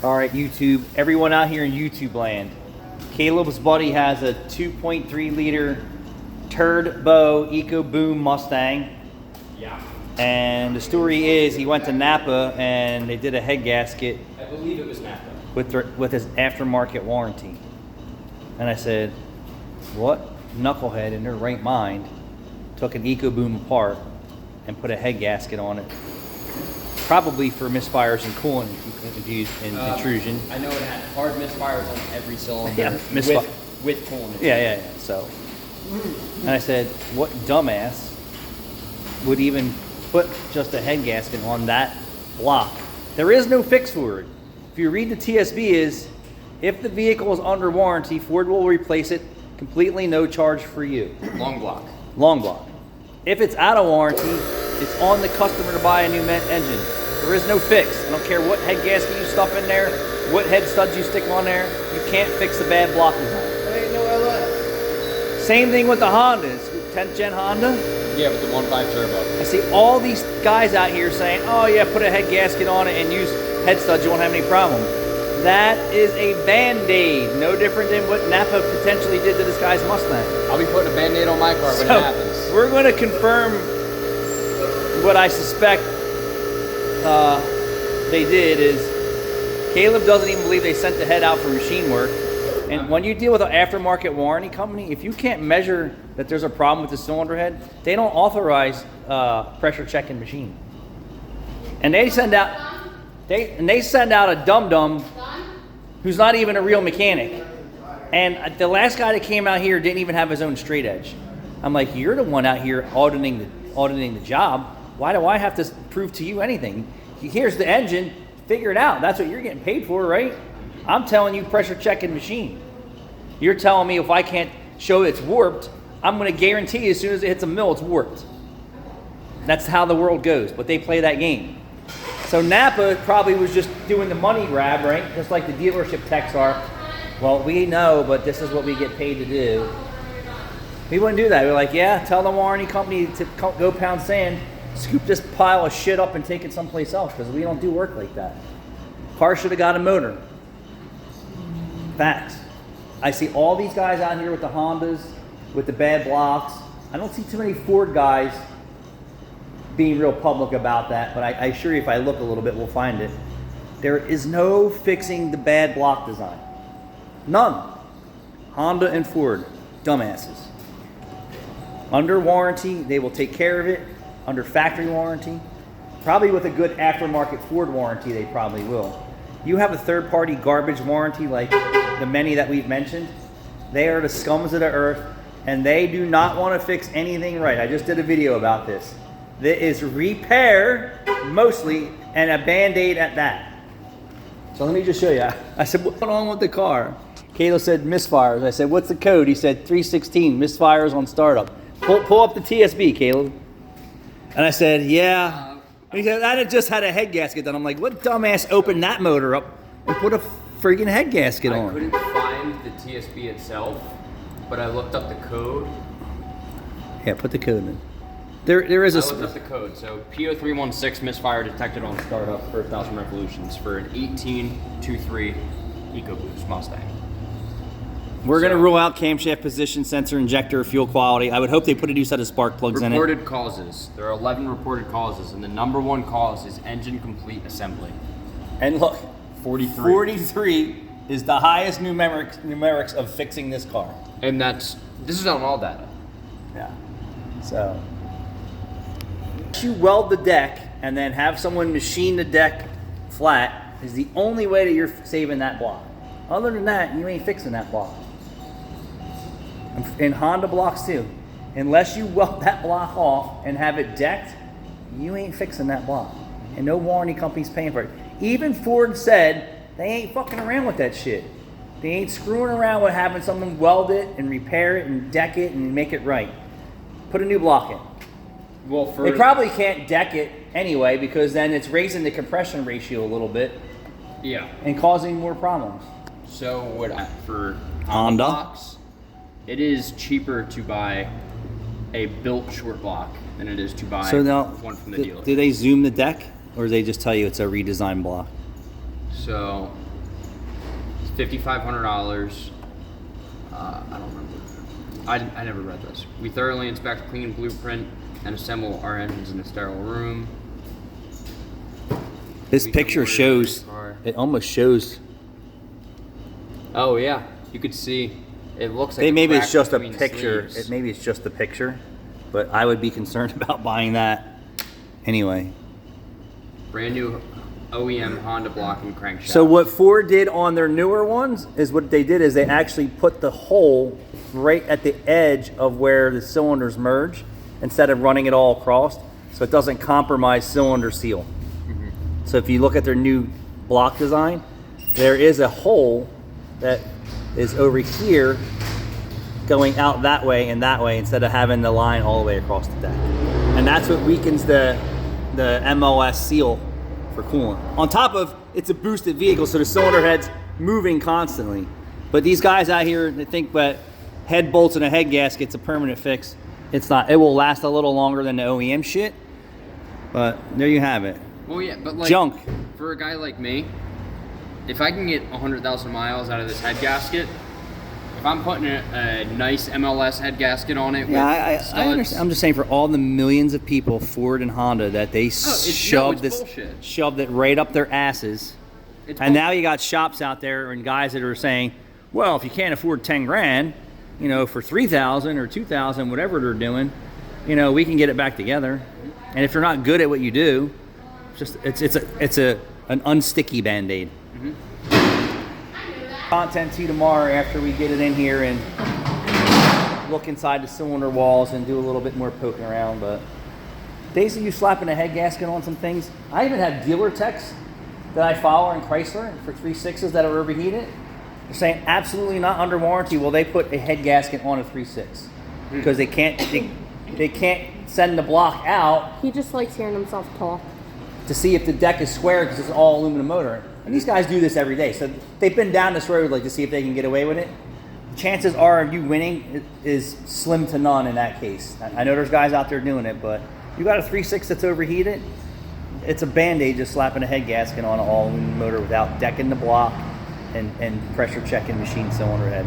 All right, YouTube, everyone out here in YouTube land, Caleb's buddy has a 2.3 liter turbo ecoboom Mustang. Yeah. And the story is he went to Napa and they did a head gasket. I believe it was Napa. With his aftermarket warranty. And I said, what knucklehead in their right mind took an ecoboom apart and put a head gasket on it? Probably for misfires and coolant intrusion. I know it had hard misfires on every cylinder. Yeah, with coolant. Yeah. So, and I said, what dumbass would even put just a head gasket on that block? There is no fix for it. If you read the TSB is, if the vehicle is under warranty, Ford will replace it completely, no charge for you. Long block. Long block. If it's out of warranty, it's on the customer to buy a new engine. There is no fix. I don't care what head gasket you stuff in there, what head studs you stick on there, you can't fix the bad block design. There ain't no LS. Same thing with the Hondas. 10th gen Honda. Yeah, with the 1.5 turbo. I see all these guys out here saying, oh yeah, put a head gasket on it and use head studs, you won't have any problem. That is a Band-Aid, no different than what Napa potentially did to this guy's Mustang. I'll be putting a Band-Aid on my car when it happens. We're going to confirm what I suspect they did is Caleb doesn't even believe they sent the head out for machine work. And when you deal with an aftermarket warranty company, if you can't measure that there's a problem with the cylinder head, they don't authorize pressure checking machine. And they send out a dum-dum who's not even a real mechanic. And the last guy that came out here didn't even have his own straight edge. I'm like, you're the one out here auditing the job. Why do I have to prove to you anything? Here's the engine, figure it out. That's what you're getting paid for, right? I'm telling you pressure checking machine. You're telling me if I can't show it's warped, I'm gonna guarantee as soon as it hits a mill, it's warped. That's how the world goes, but they play that game. So Napa probably was just doing the money grab, right? Just like the dealership techs are. Well, we know, but this is what we get paid to do. We wouldn't do that. We're like, yeah, tell the warranty company to go pound sand, scoop this pile of shit up and take it someplace else, because we don't do work like that. Car should have got a motor. Facts. I see all these guys out here with the Hondas, with the bad blocks. I don't see too many Ford guys being real public about that, but I assure you if I look a little bit, we'll find it. There is no fixing the bad block design. None. Honda and Ford, dumbasses. Under warranty, they will take care of it. Under factory warranty, probably with a good aftermarket Ford warranty, they probably will. You have a third-party garbage warranty like the many that we've mentioned, they are the scums of the earth, and they do not want to fix anything right. I just did a video about this. That is repair, mostly, and a Band-Aid at that. So let me just show you. I said, what's going on with the car? Caleb said, misfires. I said, what's the code? He said, 316, misfires on startup. Pull up the TSB, Caleb. And I said, yeah. He said, I just had a head gasket done. I'm like, what dumbass opened that motor up and put a freaking head gasket on? I couldn't find the TSB itself, but I looked up the code. Yeah, put the code in. There is a... I looked up the code. So P0316 misfire detected on startup for 1,000 revolutions for an 1823 EcoBoost Mustang. We're going to rule out camshaft position, sensor, injector, fuel quality. I would hope they put a new set of spark plugs in it. Reported causes. There are 11 reported causes, and the number one cause is engine complete assembly. And look, 43. 43 is the highest numerics of fixing this car. And this is on all data. Yeah. So, you weld the deck and then have someone machine the deck flat is the only way that you're saving that block. Other than that, you ain't fixing that block. And Honda blocks too. Unless you weld that block off and have it decked, you ain't fixing that block. And no warranty company's paying for it. Even Ford said they ain't fucking around with that shit. They ain't screwing around with having someone weld it and repair it and deck it and make it right. Put a new block in. Well, they probably can't deck it anyway because then it's raising the compression ratio a little bit. Yeah. And causing more problems. So for Honda blocks, it is cheaper to buy a built short block than it is to buy one from the dealer. Do they zoom the deck or do they just tell you it's a redesigned block? So $5,500. I don't remember. I never read this. We thoroughly inspect, clean blueprint, and assemble our engines in a sterile room. This picture shows, it almost shows. Oh yeah, you could see. It looks like Maybe it's just a between picture. sleeves. Maybe it's just a picture, but I would be concerned about buying that anyway. Brand new OEM Honda block and crankshaft. So what Ford did on their newer ones is what they did is they actually put the hole right at the edge of where the cylinders merge instead of running it all across, so it doesn't compromise cylinder seal. So if you look at their new block design, there is a hole that is over here going out that way and that way instead of having the line all the way across the deck. And that's what weakens the MOS seal for coolant. On top of, it's a boosted vehicle, so the cylinder head's moving constantly. But these guys out here, they think that head bolts and a head gasket's a permanent fix. It's not. It will last a little longer than the OEM shit, but there you have it. Well, yeah, but like Junk. For a guy like me, if I can get 100,000 miles out of this head gasket, if I'm putting a nice MLS head gasket on it, Yeah, with I studs, understand. I'm just saying for all the millions of people, Ford and Honda, that they shoved it right up their asses. And now you got shops out there and guys that are saying, well, if you can't afford 10 grand, you know, for 3,000 or 2,000, whatever they're doing, you know, we can get it back together. And if you're not good at what you do, it's an unsticky Band-Aid. Content to you tomorrow after we get it in here and look inside the cylinder walls and do a little bit more poking around. But days of you slapping a head gasket on some things, I even have dealer techs that I follow in Chrysler for 3.6s that are overheated. They're saying absolutely not under warranty will they put a head gasket on a 3.6 because they can't send the block out. He just likes hearing himself talk. To see if the deck is square because it's all aluminum motor. And these guys do this every day. So they've been down this road like to see if they can get away with it. Chances are of you winning is slim to none in that case. I know there's guys out there doing it, but you got a 3.6 that's overheated, it's a Band-Aid just slapping a head gasket on an all aluminum motor without decking the block and pressure checking machine cylinder head.